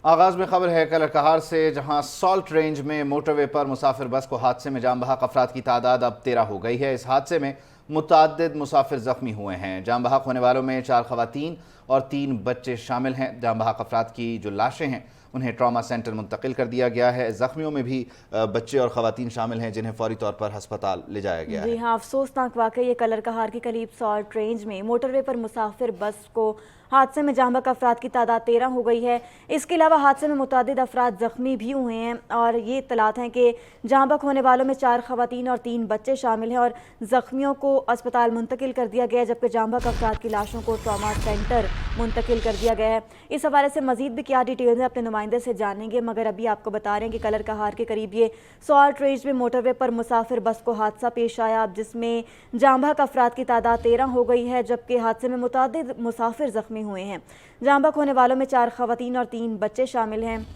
आगाज में खबर है कलरकहार से, जहां सॉल्ट रेंज में मोटरवे पर मुसाफिर बस को हादसे में जाम बहक अफराद की तादाद अब 13 हो गई है। इस हादसे में मुतअद्दिद मुसाफिर जख्मी हुए हैं। जाम बहक होने वालों में 4 खवातीन और 3 बच्चे शामिल हैं। जाम बहक अफराद की जो लाशें हैं उन्हें ट्रॉमा सेंटर मुंतकिल कर दिया गया है। जख्मियों में भी बच्चे और खवातीन शामिल हैं जिन्हें फौरी तौर पर अस्पताल ले जाया गया है। जी हाँ, अफसोसनाक वाकई ये कलरकहार के करीब सॉल्ट रेंज में मोटरवे पर मुसाफिर बस को हादसे में जाम बहक अफराद की तादाद 13 हो गई है। इसके अलावा हादसे में मुतअद्दिद अफराद जख्मी भी हुए हैं और ये इत्तलात हैं कि जाम बहक होने वालों में 4 खवातीन और 3 बच्चे शामिल हैं और जख्मियों को अस्पताल मुंतकिल कर दिया गया है, जबकि जाम बहक अफराद की लाशों को ट्रॉमा सेंटर मुंतकिल कर दिया गया है। इस हवाले से मजीद भी क्या डिटेल्स हैं अपने नुमाइंदे से जानेंगे, मगर अभी आपको बता रहे हैं कि कलरकहार के करीब ये सॉल्ट रेंज में मोटरवे पर मुसाफिर बस को हादसा पेश आया, जिसमें जाम बहक अफराद की तादाद 13 हो गई है, जबकि हादसे में मुतअद्दिद मुसाफिर जख्मी हुए हैं। जाम बहक होने वालों में 4 खवातीन और 3 बच्चे शामिल हैं।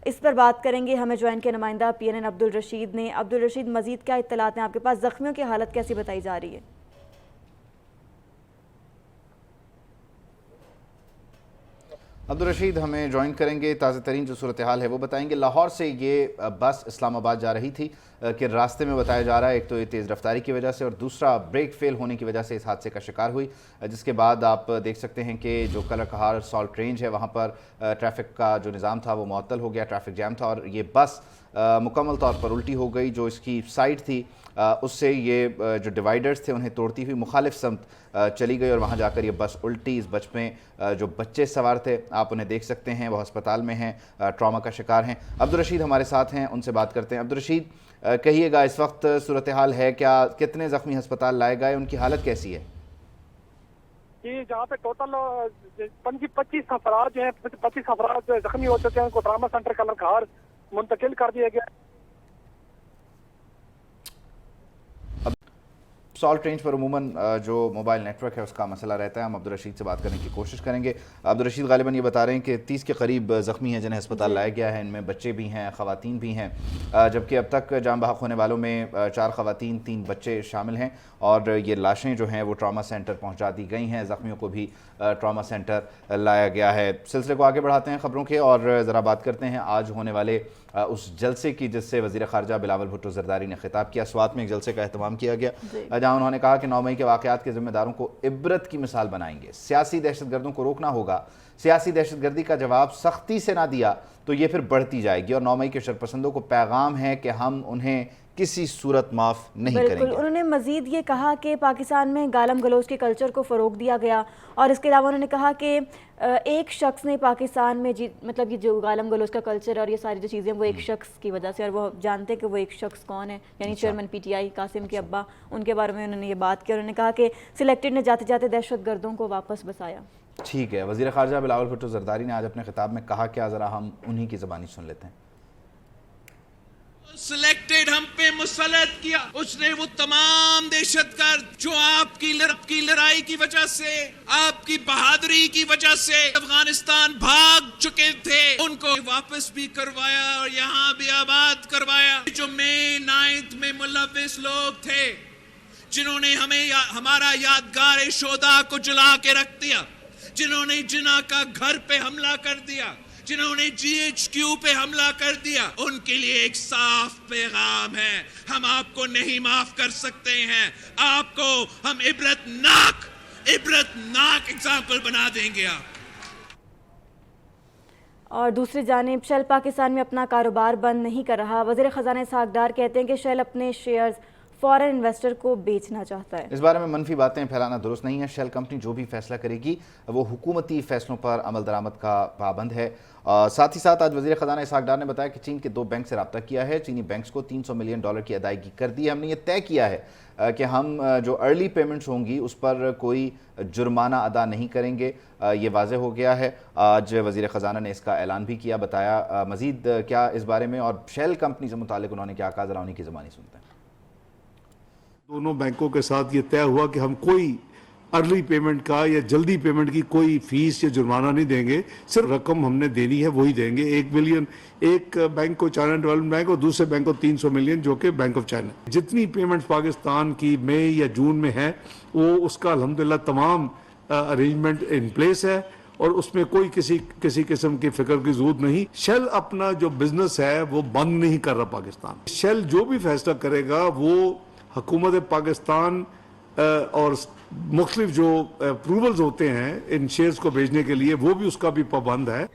इस पर बात करेंगे, हमें ज्वाइन के नुमाइंदा PNN अब्दुल रशीद ने। अब्दुल रशीद, मजीद क्या इत्तलात हैं आपके पास? जख्मियों की हालत कैसी बताई जा रही है? अब्दुल रशीद हमें ज्वाइन करेंगे, ताज़ा तरीन जो सूरत हाल है वो बताएंगे। लाहौर से ये बस इस्लामाबाद जा रही थी कि रास्ते में बताया जा रहा है एक तो ये तेज़ रफ्तारी की वजह से और दूसरा ब्रेक फेल होने की वजह से इस हादसे का शिकार हुई, जिसके बाद आप देख सकते हैं कि जो कलरकहार सॉल्ट रेंज है वहाँ पर ट्रैफिक का जो निज़ाम था वो मुअत्तल हो गया, ट्रैफिक जैम था और ये बस मुकम्मल तौर पर उल्टी हो गई। जो इसकी साइड थी उससे ये जो डिवाइडर्स थे उन्हें तोड़ती हुई मुखालिफ समत चली गई और वहाँ जाकर ये बस उल्टी। इस बस में जो बच्चे सवार थे आप उन्हें देख सकते हैं, वो अस्पताल में हैं, ट्रॉमा का शिकार हैं। अब्दुल रशीद हमारे साथ हैं, उनसे बात करते हैं। अब्दुल रशीद, कहिएगा इस वक्त सूरत हाल है क्या, कितने ज़ख्मी अस्पताल लाए गए, उनकी हालत कैसी है? जी, जहाँ पे टोटल 25 अफराद जो है 25 अफराद जख्मी हो चुके हैं, उनको ट्रामा सेंटर कलरकहार मुंतकिल कर दिया गया। सॉल्ट रेंज पर उमूमन जो मोबाइल नेटवर्क है उसका मसला रहता है। हम अब्दुल रशीद से बात करने की कोशिश करेंगे। अब्दुल रशीद गालिबन ये बता रहे हैं कि 30 के करीब ज़ख्मी हैं जिन्हें अस्पताल लाया गया है, इनमें बच्चे भी हैं, ख़वातीन भी हैं, जबकि अब तक जाम बहक होने वालों में 4 ख़वातीन 3 बच्चे शामिल हैं और ये लाशें जो हैं वो ट्रॉमा सेंटर पहुँचा दी गई हैं। ज़ख्मियों को भी ट्रॉमा सेंटर लाया गया है। सिलसिले को आगे बढ़ाते हैं खबरों के और ज़रा बात करते हैं आज होने वाले उस जलसे की जिससे वज़ीर ख़ारजा बिलावल भुट्टो ज़रदारी ने खिताब किया। स्वात में एक जलसे का एहतमाम किया गया जहाँ उन्होंने कहा कि 9 मई के वाक़यात के ज़िम्मेदारों को इबरत की मिसाल बनाएंगे। सियासी दहशतगर्दों को रोकना होगा, सियासी दहशतगर्दी का जवाब सख्ती से ना दिया तो ये फिर बढ़ती जाएगी और 9 मई के शरपसंदों को पैगाम है कि हम उन्हें किसी सूरत माफ़ नहीं करेंगे। उन्होंने मजीद ये कहा कि पाकिस्तान में गालम गलोच के कल्चर को फ़रोग दिया गया और इसके अलावा उन्होंने कहा कि एक शख्स ने पाकिस्तान में मतलब ये जो गालम गलोच का कल्चर और ये सारी जो चीज़ें वो एक शख्स की वजह से, और वो जानते हैं कि वो एक शख्स कौन है, यानी चेयरमैन PTI कासिम के अब्बा, उनके बारे में उन्होंने ये बात की। उन्होंने कहा कि सिलेक्टेड ने जाते जाते दहशतगर्दों को वापस बसाया। ठीक है, वज़ीर ख़ारजा बिलावल भुट्टो ज़रदारी ने आज अपने खिताब में कहा क्या, ज़रा हम उन्हीं की ज़बानी सुन लेते हैं। सिलेक्टेड हम पे मुसल्लत किया, उसने वो तमाम दहशतगर्द जो आपकी लड़ाई की वजह से, आपकी बहादुरी की वजह से अफगानिस्तान भाग चुके थे, उनको वापस भी करवाया और यहाँ भी आबाद करवाया। जो मई 9 में मुलविस लोग थे जिन्होंने हमारा यादगार शोदा को जला के रख दिया, जिन्होंने जिना का घर पे हमला कर दिया, जिन्होंने GHQ पे हमला कर दिया, उनके लिए एक साफ पैगाम है, हम आपको नहीं माफ कर सकते हैं, आपको हम इबरतनाक एग्जाम्पल बना देंगे आप। और दूसरी जानिब शेल पाकिस्तान में अपना कारोबार बंद नहीं कर रहा। वज़ीर ख़जाना इसहाक़ डार कहते हैं कि शेल अपने शेयर्स फॉरेन इन्वेस्टर को बेचना चाहता है। इस बारे में मनफी बातें फैलाना दुरुस्त नहीं है। शेल कंपनी जो भी फैसला करेगी वो हुकूमती फैसलों पर अमल दरामद का पाबंद है। साथ ही साथ आज वज़ीर ख़जाना इसहाक़ डार ने बताया कि चीन के 2 बैंक से रब्ता किया है, चीनी बैंक्स को $300 मिलियन की अदायगी कर दी है। हमने ये तय किया है कि हम जो अर्ली पेमेंट्स होंगी उस पर कोई जुर्माना अदा नहीं करेंगे, ये वाज़ेह हो गया है। आज वज़ीर ख़जाना ने इसका ऐलान भी किया। बताया मज़ीद क्या इस बारे में और शेल कंपनी से मुतालिक उन्होंने क्या कहा, ज़रा उन्हीं की ज़बानी सुनते हैं। दोनों बैंकों के साथ ये तय हुआ कि हम कोई अर्ली पेमेंट का या जल्दी पेमेंट की कोई फीस या जुर्माना नहीं देंगे, सिर्फ रकम हमने देनी है वही देंगे। 1 मिलियन एक बैंक को चाइना डेवलपमेंट बैंक और दूसरे बैंक को 300 मिलियन जो कि बैंक ऑफ चाइना। जितनी पेमेंट्स पाकिस्तान की मई या जून में है वो उसका अल्हम्दुलिल्लाह तमाम अरेंजमेंट इन प्लेस है और उसमें कोई किसी किस्म की फिक्र की जरूरत नहीं। शेल अपना जो बिजनेस है वो बंद नहीं कर रहा पाकिस्तान। शेल जो भी फैसला करेगा वो हुकूमत पाकिस्तान और मुख्तलिफ जो अप्रूवल्स होते हैं इन शेयर्स को भेजने के लिए वो भी उसका भी पाबंद है।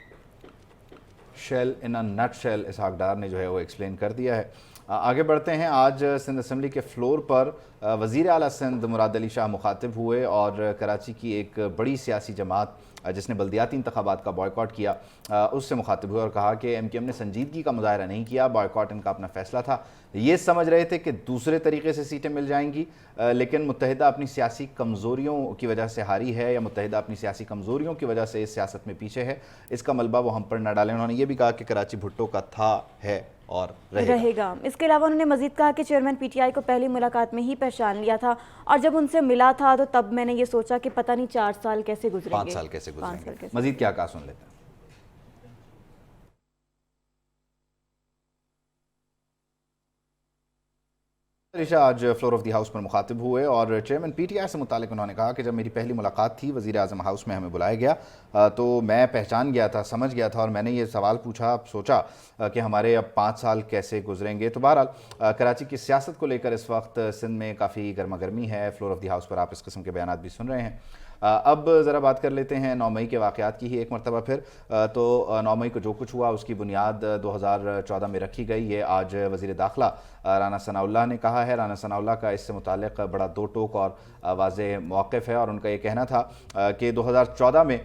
शेल इन अ नट शेल इसहाक डार ने जो है वो एक्सप्लेन कर दिया है। आगे बढ़ते हैं। आज सिंध असम्बली के फ्लोर पर वज़ीर आला सिंध मुराद अली शाह मुखातिब हुए और कराची की एक बड़ी सियासी जमात जिसने बल्दियाती इंतखाबात का बॉयकॉट किया उससे मुखातिब हुए और कहा कि MKM ने संजीदगी का मुजाहरा नहीं किया, बॉयकॉट इनका अपना फैसला था। ये समझ रहे थे कि दूसरे तरीके से सीटें मिल जाएंगी, लेकिन मुत्तहिदा अपनी सियासी कमज़ोरियों की वजह से हारी है या मुत्तहिदा अपनी सियासी कमज़ोरियों की वजह से इस सियासत में पीछे है, इसका मलबा वो हम पर न डालें। उन्होंने ये भी कहा कि कराची भुट्टो का था, है और रहेगा। इसके अलावा उन्होंने मजीद कहा कि चेयरमैन PTI को पहली मुलाकात में ही पहचान लिया था और जब उनसे मिला था तो तब मैंने ये सोचा कि पता नहीं 4 साल कैसे गुजरेंगे, 5 साल कैसे गुजरेंगे। मजीद क्या कहा सुन लेते हैं। रिशा आज फ्लोर ऑफ द हाउस पर मुखातिब हुए और चेयरमैन PTI से मुतालिक उन्होंने कहा कि जब मेरी पहली मुलाकात थी वज़ीर आज़म हाउस में हमें बुलाया गया तो मैं पहचान गया था, समझ गया था और मैंने ये सवाल पूछा, सोचा कि हमारे अब 5 साल कैसे गुजरेंगे। तो बहरहाल कराची की सियासत को लेकर इस वक्त सिंध में काफ़ी गर्मा गर्मी है। फ्लोर ऑफ द हाउस पर आप इस किस्म के बयान भी सुन रहे हैं। अब ज़रा बात कर लेते हैं 9 मई के वाक़यात की ही एक मरतबा फिर। तो 9 मई को जो कुछ हुआ उसकी बुनियाद 2014 में रखी गई। ये आज वज़ीर दाखिला राना सनाउल्लाह ने कहा है। राना सनाउल्लाह का इससे मुताल्लिक़ बड़ा दो टोक और वाज़ेह मौक़िफ़ है और उनका ये कहना था कि 2014 में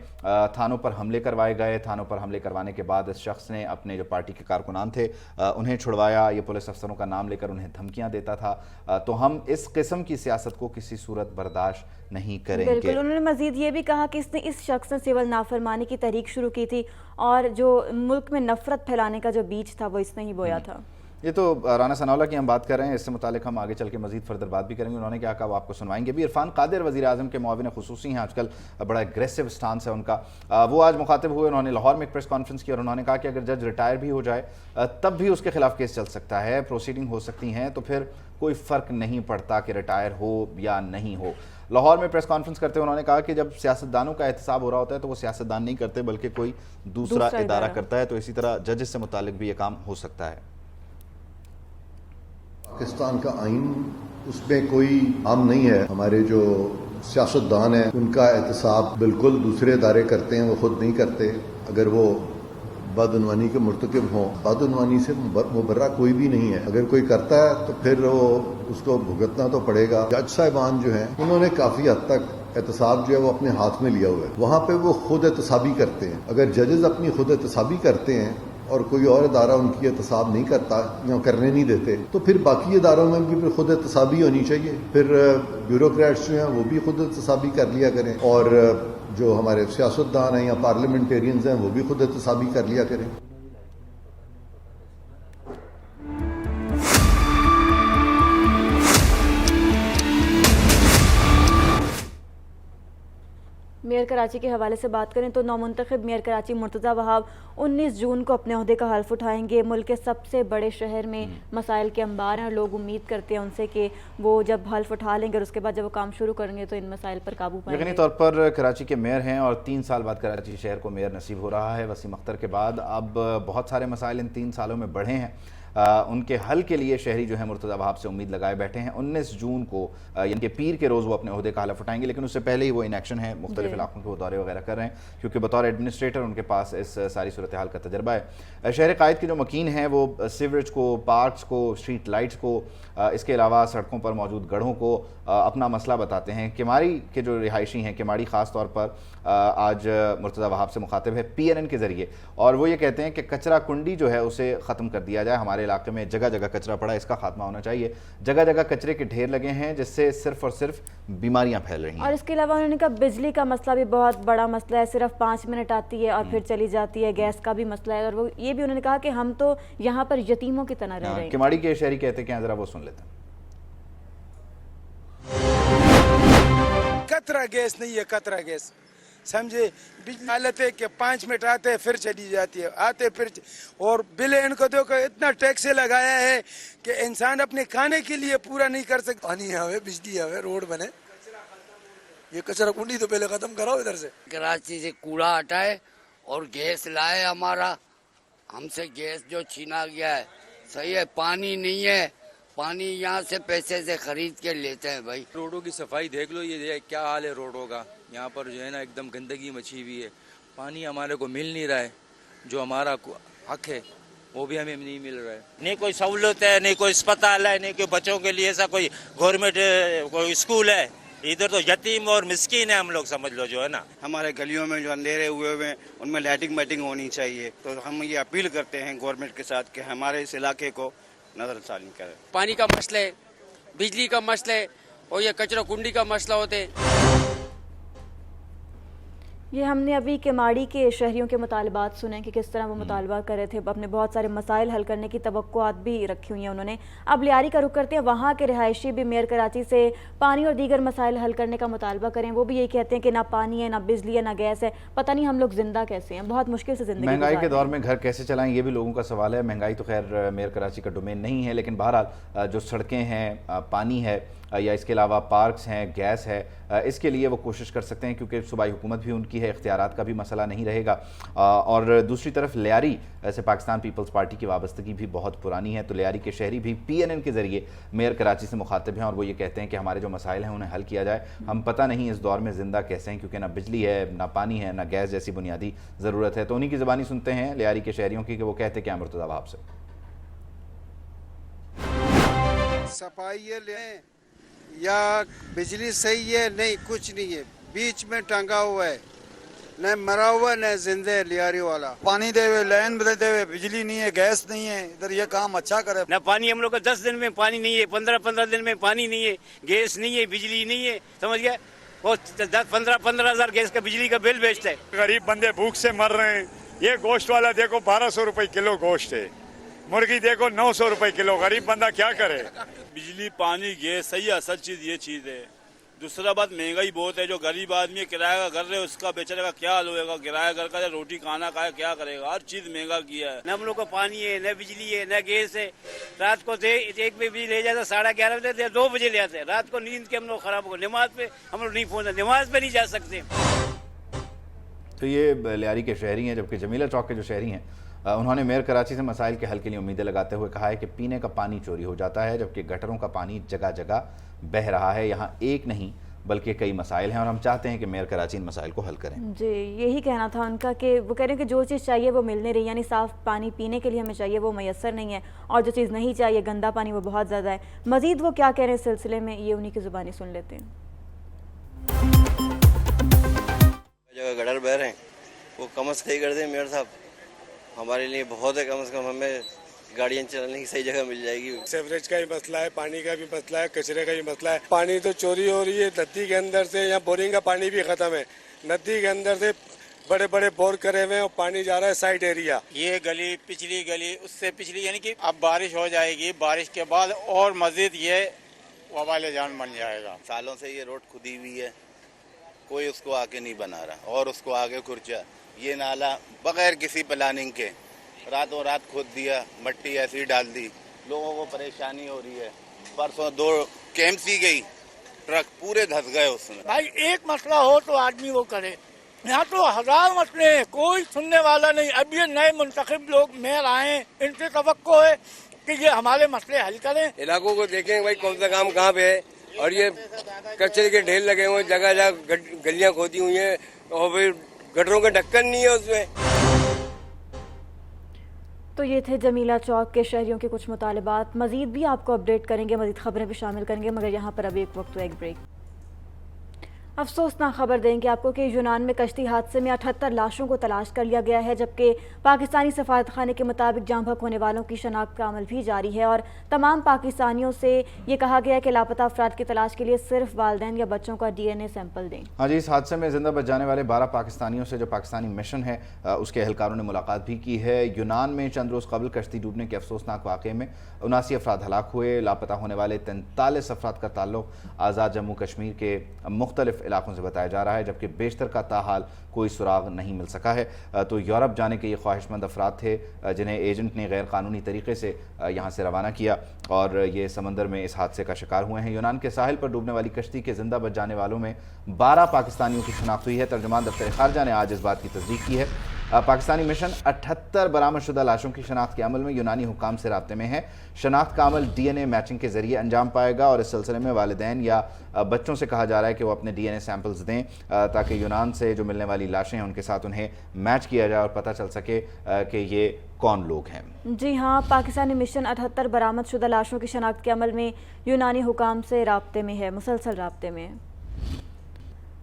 थानों पर हमले करवाए गए। थानों पर हमले करवाने के बाद इस शख्स ने अपने जो पार्टी के कारकुनान थे उन्हें छुड़वाया। ये पुलिस अफसरों का नाम लेकर उन्हें धमकियाँ देता था। तो हम इस किस्म की सियासत को किसी सूरत बर्दाश्त नहीं करेंगे। बिल्कुल। उन्होंने मजीद ये भी कहा कि इस शख्स ने सिविल नाफरमानी की तहरीक शुरू की थी और जो मुल्क में नफरत फैलाने का जो बीज था वो इसने ही बोया था। ये तो राना सनाउल्लाह की हम बात कर रहे हैं, इससे मुतालिक हम आगे चल के मजीद फर्दर बात भी करेंगे। उन्होंने क्या कहा वो आपको सुनवाएंगे भी। इरफान कादिर वज़ीर आज़म के मुआविन खुसूसी हैं, आजकल बड़ा एग्रेसिव स्टांस है उनका। वो आज मुखातिब हुए, उन्होंने लाहौर में एक प्रेस कॉन्फ्रेंस की और उन्होंने कहा कि अगर जज रिटायर भी हो जाए तब भी उसके खिलाफ केस चल सकता है, प्रोसीडिंग हो सकती हैं, तो फिर कोई फ़र्क नहीं पड़ता कि रिटायर हो या नहीं हो। लाहौर में प्रेस कॉन्फ्रेंस करते हुए उन्होंने कहा कि जब सियासतदानों का एहतसाब हो रहा होता है तो वो सियासतदान नहीं करते बल्कि कोई दूसरा इदारा करता है। तो इसी तरह जजेस से मुतालिक भी ये काम हो सकता है। पाकिस्तान का आइन उसमें कोई काम नहीं है। हमारे जो सियासतदान हैं उनका एहतसाब बिल्कुल दूसरे इदारे करते हैं, वो खुद नहीं करते। अगर वो बदउनवानी के मुर्तकिब हों, बदउनवानी से मुबर्रा कोई भी नहीं है। अगर कोई करता है तो फिर वो उसको भुगतना तो पड़ेगा। जज साहिबान जो हैं उन्होंने काफ़ी हद तक एहतसाब जो है वो अपने हाथ में लिया हुआ है। वहाँ पे वो खुद एहतसाबी करते हैं। अगर जजेस अपनी खुद एहतसाबी करते हैं और कोई और इदारा उनकी एहतसाब नहीं करता या करने नहीं देते तो फिर बाकी इदारों में भी फिर खुद एहतसाबी होनी चाहिए। फिर ब्यूरोक्रेट्स जो हैं वो भी खुद एहतसाबी कर लिया करें और जो हमारे सियासतदान हैं या पार्लियामेंटेरियंस हैं वो भी खुद एहतसाबी कर लिया करें। मेयर कराची के हवाले से बात करें तो नौमुंतखब मेयर कराची मुर्तज़ा वहाब 19 जून को अपने ओहदे का हल्फ उठाएंगे। मुल्क के सबसे बड़े शहर में मसाइल के अंबार हैं और लोग उम्मीद करते हैं उनसे कि वो जब हल्फ उठा लेंगे और उसके बाद जब वो काम शुरू करेंगे तो इन मसाइल पर काबू पाएंगे। यकीनी तौर पर कराची के मेयर हैं और 3 साल बाद कराची शहर को मेयर नसीब हो रहा है। वसीम अख्तर के बाद अब बहुत सारे मसाइल इन 3 सालों में बढ़े हैं। उनके हल के लिए शहरी जो है मुर्तज़ा वहाब से उम्मीद लगाए बैठे हैं। 19 जून को यानी कि पीर के रोज़ वो अपने ओहदे का हलफ उठाएंगे, लेकिन उससे पहले ही वो इन एक्शन है, मुख्तलिफ इलाकों के वो दौरे वगैरह कर रहे हैं क्योंकि बतौर एडमिनिस्ट्रेटर उनके पास इस सारी सूरत हाल का तजर्बा है। शहर कायद के जो मकीन हैं वो सीवरेज को, पार्क्स को, स्ट्रीट लाइट्स को, इसके अलावा सड़कों पर मौजूद गढ़ों को अपना मसला बताते हैं। किमाड़ी के जो रिहायशी हैं, किमाड़ी ख़ास तौर पर आज मुर्तज़ा वहाब से मुखातिब है PNN के ज़रिए और वो ये कहते हैं कि कचरा कुंडी जो है उसे ख़त्म कर दिया जाए। हमारे इलाके में जगह जगह कचरा पड़ा है, इसका खात्मा होना चाहिए। जगह जगह कचरे के ढेर लगे हैं जिससे सिर्फ और सिर्फ बीमारियां फैल रही हैं। और इसके अलावा उन्होंने कहा बिजली का मसला भी बहुत बड़ा मसला है, सिर्फ 5 मिनट आती है और फिर चली जाती है। गैस का भी मसला है और वो ये भी उन्होंने कहा कि हम तो यहाँ पर यतीमों की तरह रह रहे हैं। किमाड़ी के शहरी कहते हैं, ज़रा वो सुन लेते हैं। कतरा गैस नहीं है, कतरा गैस समझे। बिजली हालत है कि 5 मिनट आते हैं फिर चली जाती है, आते फिर और बिल इनको देखो इतना टैक्स लगाया है कि इंसान अपने खाने के लिए पूरा नहीं कर सकता। पानी आवे, बिजली आवे, रोड बने, ये कचरा कुंडी तो पहले खत्म कराओ इधर से। कराची से कूड़ा हटाए और गैस लाए हमारा, हमसे गैस जो छीना गया है। सही है, पानी नहीं है, पानी यहाँ से पैसे से खरीद के लेते हैं भाई। रोडों की सफाई देख लो, ये क्या हाल है रोडों का। यहाँ पर जो है ना एकदम गंदगी मची हुई है, पानी हमारे को मिल नहीं रहा है, जो हमारा हक है वो भी हमें नहीं मिल रहा है। नहीं कोई सहूलत है, नहीं कोई अस्पताल है, नहीं कोई बच्चों के लिए ऐसा कोई गवर्नमेंट कोई स्कूल है। इधर तो यतीम और मिस्कीन है हम लोग, समझ लो जो है ना। हमारे गलियों में जो अंधेरे हुए हुए हैं उनमें लाइटिंग वाइटिंग होनी चाहिए। तो हम ये अपील करते हैं गवर्नमेंट के साथ कि हमारे इस इलाके को नजरअंदाज नहीं करें। पानी का मसला है, बिजली का मसला है और ये कचरा कुंडी का मसला होते हैं। ये हमने अभी केमाड़ी के शहरियों के मुतालबात सुने कि किस तरह वो मुतालबा कर रहे थे, अपने बहुत सारे मसाइल हल करने की तवक्कुआत भी रखी हुई हैं उन्होंने। अब लियारी का रुख करते हैं, वहाँ के रिहायशी भी मेयर कराची से पानी और दीगर मसाइल हल करने का मुतालबा करें। वो भी यही कहते हैं कि ना पानी है, ना बिजली है, ना गैस है, पता नहीं हम लोग जिंदा कैसे हैं, बहुत मुश्किल से जिंदगी। महंगाई के दौर में घर कैसे चलाएं, ये भी लोगों का सवाल है। महंगाई तो खैर मेयर कराची का डोमेन नहीं है, लेकिन बहरहाल जो सड़कें हैं, पानी है या इसके अलावा पार्क्स हैं, गैस है, इसके लिए वो कोशिश कर सकते हैं क्योंकि सूबाई हुकूमत भी उनकी है, इख्तियारात का भी मसला नहीं रहेगा। और दूसरी तरफ लियारी से पाकिस्तान पीपल्स पार्टी की वाबस्तगी भी बहुत पुरानी है, तो लियारी के शहरी भी PNN के ज़रिए मेयर कराची से मुखातिब हैं और वो ये कहते हैं कि हमारे जो मसाइल हैं उन्हें हल किया जाए। हम पता नहीं इस दौर में ज़िंदा कैसे हैं, क्योंकि ना बिजली है, ना पानी है, ना गैस जैसी बुनियादी ज़रूरत है। तो उन्हीं की ज़बानी सुनते हैं लियारी के शहरियों की कि वो कहते क्या मुर्तज़ा वहाब से। सफाई लें या बिजली सही है, नहीं कुछ नहीं है, बीच में टंगा हुआ है, न मरा हुआ न जिंदा है लियारी वाला। पानी दे हुए, लाइन बदलते हुए, बिजली नहीं है, गैस नहीं है, इधर ये काम अच्छा करे न पानी हम लोग का 10 दिन में पानी नहीं है, 15-15 दिन में पानी नहीं है, गैस नहीं है, बिजली नहीं है, समझ गया। वो 10-15 हज़ार गैस का बिजली का बिल बेचता है। गरीब बंदे भूख से मर रहे हैं। ये गोश्त वाला देखो 1200 रुपए किलो गोश्त है, मुर्गी देखो 900 रुपए किलो, गरीब बंदा क्या करे। बिजली, पानी, गैस सही है, असल चीज ये चीज है। दूसरा बात महंगाई बहुत है, जो गरीब आदमी किराया का घर रहे उसका बेचारे का क्या हाल होगा, किराया घर का रोटी खाना खाए क्या करेगा, हर चीज महंगा किया है। न हम लोग को पानी है, न बिजली है, न गैस है। रात को 1 बजे ले जाते, 11:30 बजे 2 बजे ले आते। रात को नींद के हम लोग खराब हो, नमाज पे हम लोग नहीं पहुंचते, नमाज पे नहीं जा सकते। तो ये लियारी के शहरी हैं, जबकि जमीला चौक के जो शहरी हैं उन्होंने मेयर कराची से मसाइल के हल के लिए उम्मीदें लगाते हुए कहा है कि पीने का पानी चोरी हो जाता है, जबकि गटरों का पानी जगह जगह बह रहा है। यहाँ एक नहीं बल्कि कई मसाइल हैं और हम चाहते हैं कि मेयर कराची इन मसाइल को हल करें। जी, यही कहना था उनका कि वो कह रहे हैं कि जो चीज़ चाहिए वो मिल नहीं रही, यानी साफ़ पानी पीने के लिए हमें चाहिए वो मैसर नहीं है, और जो चीज़ नहीं चाहिए, गंदा पानी, वो बहुत ज़्यादा है। मज़ीद वो क्या कह रहे हैं इस सिलसिले में, ये उन्हीं की ज़ुबानी सुन लेते हैं। जगह गटर बह रहे हैं, वो कम से कम कर दें मेयर साहब, हमारे लिए बहुत है। कम से कम हमें गाड़ियाँ चलाने की सही जगह मिल जाएगी। सेवरेज का भी मसला है, पानी का भी मसला है, कचरे का भी मसला है। पानी तो चोरी हो रही है नदी के अंदर से, यहाँ बोरिंग का पानी भी खत्म है। नदी के अंदर से बड़े बड़े बोर करे हुए हैं और पानी जा रहा है साइड एरिया। ये गली, पिछली गली, उससे पिछली, यानी कि अब बारिश हो जाएगी, बारिश के बाद और मजीद ये वबाल जान बन जाएगा। सालों से ये रोड खुदी हुई है, कोई उसको आगे नहीं बना रहा और उसको आगे खुर्चा। ये नाला बगैर किसी प्लानिंग के रातों रात खोद दिया, मट्टी ऐसी डाल दी, लोगों को परेशानी हो रही है। परसों 2 KMC गई, ट्रक पूरे धस गए उसमें। भाई एक मसला हो तो आदमी वो करे, यहाँ तो 1000 मसले हैं, कोई सुनने वाला नहीं। अब ये नए मुंतखब लोग मेयर आए, इनसे तवक्को है कि ये हमारे मसले हल करें। इलाकों को देखें भाई कौन सा काम कहाँ पे है, और ये कचरे के ढेर लगे हुए, जगह जगह गलियाँ खोदी हुई हैं और फिर गटरों का ढक्कन नहीं है उसमें। तो ये थे जमीला चौक के शहरियों के कुछ मुतालबात। मज़ीद भी आपको अपडेट करेंगे, मज़ीद खबरें भी शामिल करेंगे, मगर यहाँ पर अभी एक वक्त एक ब्रेक। अफसोसनाक खबर देंगे आपको कि यूनान में कश्ती हादसे में 78 लाशों को तलाश कर लिया गया है, जबकि पाकिस्तानी सफारत खाने के मुताबिक जाँ बहक होने वालों की शनाख्त का अमल भी जारी है और तमाम पाकिस्तानियों से ये कहा गया है कि लापता अफराद की तलाश के लिए सिर्फ वालिदैन या बच्चों का DNA सैंपल दें। हाँ जी, इस हादसे में जिंदा बच जाने वाले 12 पाकिस्तानियों से जो पाकिस्तानी मिशन है उसके एहलकारों ने मुलाकात भी की है। यूनान में चंद रोज़ कबल कश्ती डूबने के अफसोसनाक वाक़े में 79 अफराद हलाक हुए। लापता होने वाले 43 अफराद का ताल्लुक आज़ाद जम्मू कश्मीर के मुख्तलिफ इलाकों से बताया जा रहा है, जबकि बेशतर का ताहाल कोई सुराग नहीं मिल सका है। तो यूरोप जाने के ये ख्वाहिशमंद अफराद थे जिन्हें एजेंट ने गैर कानूनी तरीके से यहाँ से रवाना किया और ये समंदर में इस हादसे का शिकार हुए हैं। यूनान के साहिल पर डूबने वाली कश्ती के जिंदा बच जाने वालों में 12 पाकिस्तानियों की शनाख्त हुई है। तर्जुमान दफ्तर खारजा ने आज इस बात की तस्दीक की है। पाकिस्तानी मिशन 78 बरामदशुदा लाशों की शनाख्त के अमल में यूनानी हुकाम से राब्ते में है। शनाख्त का अमल DNA मैचिंग के जरिए अंजाम पाएगा और इस सिलसिले में वालिदैन या बच्चों से कहा जा रहा है कि वो अपने DNA सैंपल्स दें ताकि यूनान से जो मिलने वाली लाशें हैं उनके साथ उन्हें मैच किया जाए और पता चल सके कि ये कौन लोग हैं। जी हाँ, पाकिस्तानी मिशन 78 बरामदशुदा लाशों की शनाख्त के अमल में यूनानी हुकाम से राब्ते में है, मुसलसल राब्ते में।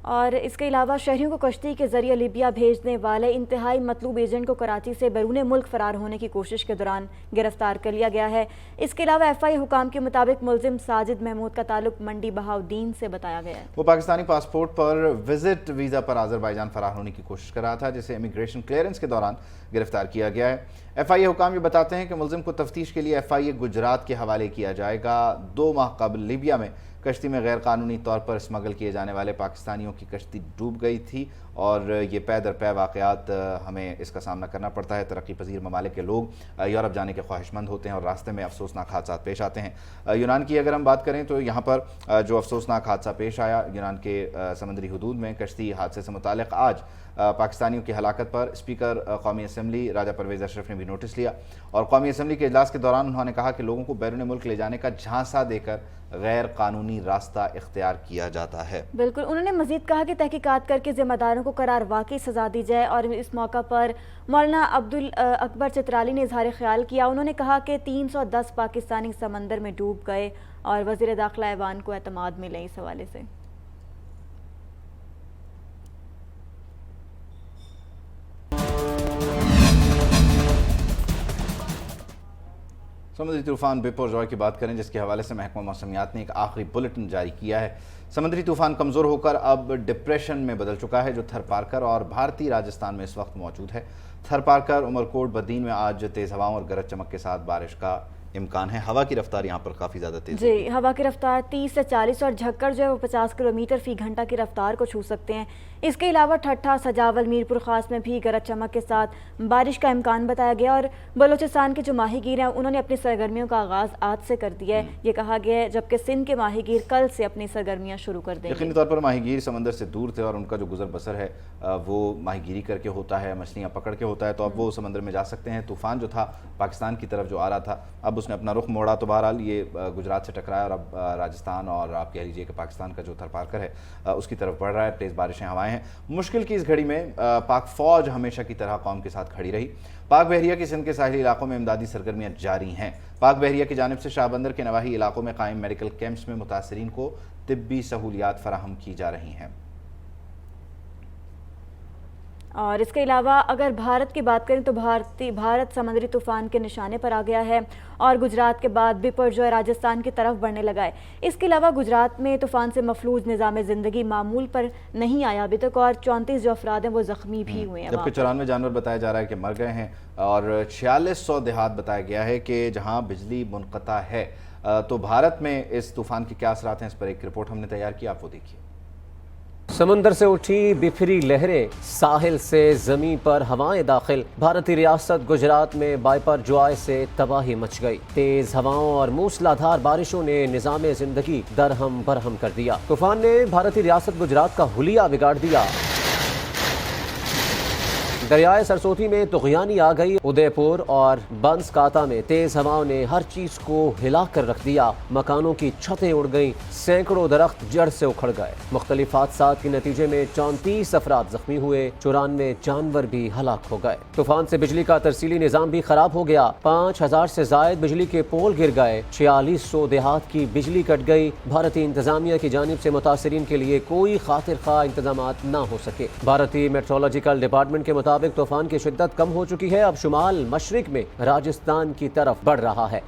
और इसके अलावा शहरियों को कश्ती के जरिए लीबिया भेजने वाले इंतहाई मतलूब एजेंट को कराची से बैरून मुल्क फरार होने की कोशिश के दौरान गिरफ्तार कर लिया गया है। इसके अलावा FI हुकाम के मुताबिक मुलजिम साजिद महमूद का ताल्लुक मंडी बहाउद्दीन से बताया गया है। वो पाकिस्तानी पासपोर्ट पर विजिट वीज़ा पर आज़रबाईजान फरार होने की कोशिश कर रहा था, जिसे इमिग्रेशन क्लियरेंस के दौरान गिरफ्तार किया गया है। FI हुकाम ये बताते हैं कि मुलजिम को तफ्तीश के लिए FI गुजरात के हवाले किया जाएगा। 2 माह कबल लीबिया में कश्ती में गैर कानूनी तौर पर स्मगल किए जाने वाले पाकिस्तानियों की कश्ती डूब गई थी और ये पै दर पै वाक़यात हमें इसका सामना करना पड़ता है। तरक्की पजीर ममालिक के लोग यूरोप जाने के ख्वाहिशमंद होते हैं और रास्ते में अफसोसनाक हादसा पेश आते हैं। यूनान की अगर हम बात करें तो यहाँ पर जो अफसोसनाक हादसा पेश आया यूनान के समुद्री हदूद में कश्ती हादसे से मुतालिक आज पाकिस्तानियों की हलाकत पर स्पीकर कौमी असम्बली राजा परवेज़ अशरफ ने भी नोटिस लिया और कौमी असम्बली के इजलास के दौरान उन्होंने कहा कि लोगों को बैरून मुल्क ले जाने का झांसा देकर गैर कानूनी रास्ता इख्तियार किया जाता है। बिल्कुल, उन्होंने मजीद कहा कि तहकीकात करके जिम्मेदारों को करार वाकई सजा दी जाए और इस मौका पर मौलाना अब्दुल अकबर चित्राली ने इजहार ख्याल किया। उन्होंने कहा कि 310 पाकिस्तानी समंदर में डूब गए और वज़ीर दाखिला ऐवान को एतमाद मिले इस हवाले से। समुद्री तूफान बिपरजॉय की बात करें जिसके हवाले से महकमा मौसमियात ने एक आखिरी बुलेटिन जारी किया है। समुद्री तूफान कमज़ोर होकर अब डिप्रेशन में बदल चुका है जो थरपारकर और भारतीय राजस्थान में इस वक्त मौजूद है। थरपारकर, उमरकोट, बदीन में आज तेज़ हवाओं और गरज चमक के साथ बारिश का इम्कान है। हवा की रफ्तार यहाँ पर काफ़ी ज़्यादा तेज़ जी, हवा की रफ्तार 30 से 40 और झक्कर जो है वो 50 किलोमीटर फ़ी घंटा की रफ्तार को छू सकते हैं। इसके अलावा ठट्ठा, सजावल, मीरपुर खास में भी गरज चमक के साथ बारिश का इम्कान बताया गया और बलूचिस्तान के जो माहीगीर हैं उन्होंने अपनी सरगर्मियों का आगाज़ आज से कर दिया है, ये कहा गया है, जबकि सिंध के माहीगीर कल से अपनी सरगर्मियाँ शुरू कर देंगे। यकीनी तौर पर माहीगीर समंदर से दूर थे और उनका जो गुजर बसर है वो माहीगीरी करके होता है, मछलियाँ पकड़ के होता है, तो अब वो समंदर में जा सकते हैं। तूफ़ान जो था पाकिस्तान की तरफ जो आ रहा था अब उसने अपना रुख मोड़ा, तो बहरहाल ये गुजरात से टकराया और अब राजस्थान और आप कह लीजिए कि पाकिस्तान का जो थरपारकर है उसकी तरफ बढ़ रहा है। तेज़ बारिशें, हवाएं हैं। मुश्किल की इस घड़ी में पाक फ़ौज हमेशा की तरह कौम के साथ खड़ी रही। पाक बहरिया की सिंध के साहिली इलाकों में इमदादी सरगर्मियाँ जारी हैं। पाक बहरिया की जानिब से शाहबंदर के नवाही इलाकों में कायम मेडिकल कैंप्स में मुतासरीन को तिब्बी सहूलियात फराहम की जा रही हैं। और इसके अलावा अगर भारत की बात करें तो भारत समुद्री तूफान के निशाने पर आ गया है और गुजरात के बाद बिपरजॉय राजस्थान की तरफ बढ़ने लगा है। इसके अलावा गुजरात में तूफान से मफलूज निज़ाम ज़िंदगी मामूल पर नहीं आया अभी तक और 34 जो अफराद हैं वो ज़ख्मी भी हुए हैं। जबकि 94 जानवर बताया जा रहा है कि मर गए हैं और 4600 देहात बताया गया है कि जहाँ बिजली मुनक़ता है। तो भारत में इस तूफ़ान के क्या असरात हैं, इस पर एक रिपोर्ट हमने तैयार की, आप वो देखिए। समंदर से उठी बिफरी लहरें, साहिल से ज़मीं पर हवाएं दाखिल। भारतीय रियासत गुजरात में बिपरजॉय से तबाही मच गई। तेज हवाओं और मूसलाधार बारिशों ने निज़ाम ज़िंदगी दरहम बरहम कर दिया। तूफान ने भारतीय रियासत गुजरात का हुलिया बिगाड़ दिया। दरियाए सरस्वती में तुग़यानी आ गई। उदयपुर और बंसकाता में तेज हवाओं ने हर चीज को हिला कर रख दिया। मकानों की छतें उड़ गईं, सैकड़ों दरख्त जड़ से उखड़ गए। मुख्तलिफ हादसात के नतीजे में 34 अफराद जख्मी हुए, 94 जानवर भी हलाक हो गए। तूफान से बिजली का तरसीली निज़ाम भी खराब हो गया। 5000 से जायद बिजली के पोल गिर गए। 4600 देहात की बिजली कट गई। भारतीय इंतजामिया की जानिब से मुतासरीन के लिए कोई खातिर खा इंतजाम न हो सके। भारतीय मेट्रोलॉजिकल डिपार्टमेंट के मुताबिक तूफान की शिद्दत कम हो चुकी है, अब शुमाल मशरिक में राजस्थान की तरफ बढ़ रहा है।